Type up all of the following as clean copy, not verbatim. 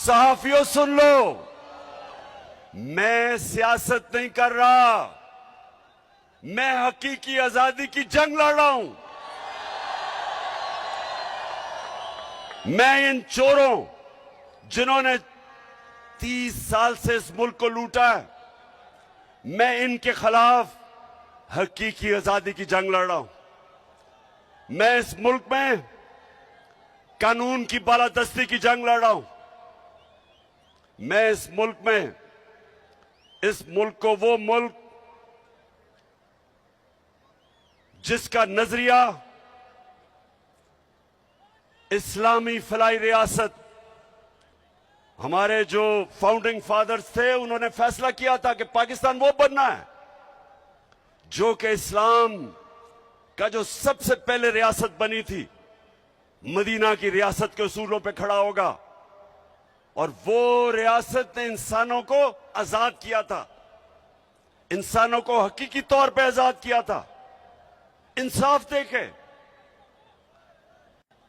सहाफियों सुन लो, मैं सियासत नहीं कर रहा, मैं हकीकी आजादी की जंग लड़ रहा हूं। मैं इन चोरों जिन्होंने 30 साल से इस मुल्क को लूटा है, मैं इनके खिलाफ हकीकी आजादी की जंग लड़ रहा हूं। मैं इस मुल्क में कानून की बालादस्ती की जंग लड़ रहा हूं। मैं इस मुल्क को वो मुल्क जिसका नजरिया इस्लामी फलाई रियासत, हमारे जो फाउंडिंग फादर्स थे उन्होंने फैसला किया था कि पाकिस्तान वो बनना है जो कि इस्लाम का जो सबसे पहले रियासत बनी थी, मदीना की रियासत के उसूलों पे खड़ा होगा। और वो रियासत ने इंसानों को आजाद किया था, इंसानों को हकीकी तौर पे आजाद किया था। इंसाफ देके,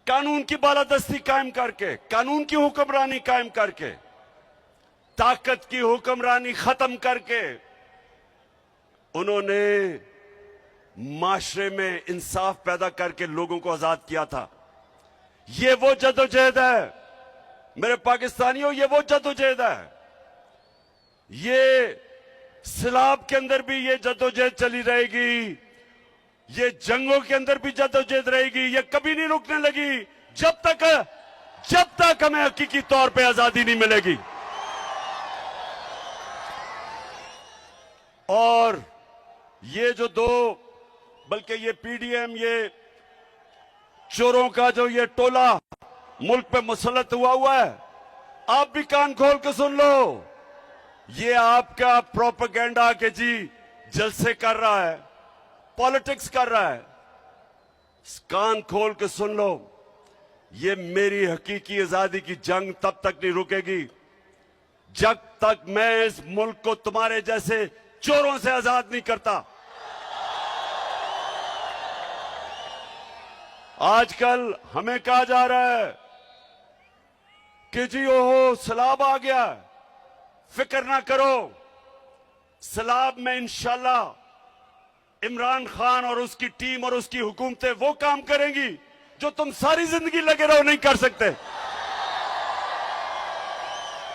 कानून की बालादस्ती कायम करके, कानून की हुक्मरानी कायम करके, ताकत की हुक्मरानी खत्म करके उन्होंने माशरे में इंसाफ पैदा करके लोगों को आजाद किया था। ये वो जदोजहद है मेरे पाकिस्तानियों, ये वो जदोजहद है। ये सैलाब के अंदर भी ये जदोजहद चली रहेगी, ये जंगों के अंदर भी जदोजहद रहेगी, ये कभी नहीं रुकने लगी जब तक हमें हकीकी तौर पे आजादी नहीं मिलेगी। और ये जो बल्कि ये पीडीएम, ये चोरों का जो ये टोला मुल्क पे मुसल्लत हुआ है, आप भी कान खोल के सुन लो। ये आपका प्रोपेगेंडा के जी जलसे कर रहा है, पॉलिटिक्स कर रहा है। कान खोल के सुन लो, ये मेरी हकीकी आजादी की जंग तब तक नहीं रुकेगी जब तक मैं इस मुल्क को तुम्हारे जैसे चोरों से आजाद नहीं करता। आजकल हमें कहा जा रहा है कि जी ओहो सैलाब आ गया, फिक्र ना करो, सैलाब में इंशाल्लाह इमरान खान और उसकी टीम और उसकी हुकूमतें वो काम करेंगी जो तुम सारी जिंदगी लगे रहो नहीं कर सकते।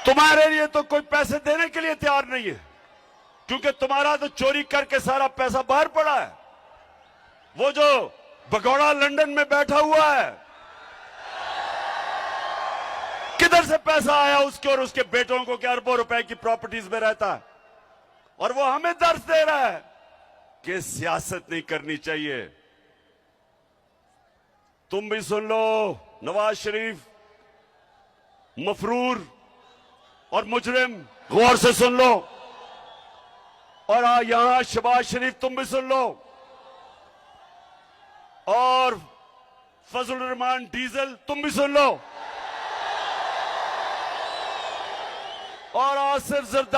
तुम्हारे लिए तो कोई पैसे देने के लिए तैयार नहीं है, क्योंकि तुम्हारा तो चोरी करके सारा पैसा बाहर पड़ा है। वो जो भगोड़ा लंदन में बैठा हुआ है, किधर से पैसा आया उसके और उसके बेटों को, क्या अरबों रुपए की प्रॉपर्टीज में रहता है, और वो हमें दर्द दे रहा है कि सियासत नहीं करनी चाहिए। तुम भी सुन लो, नवाज शरीफ मफरूर और मुजरिम, गौर से सुन लो। और यहां शहबाज शरीफ तुम भी सुन लो, और फजल रहमान डीजल तुम भी सुन लो, और आसिफ जरदारी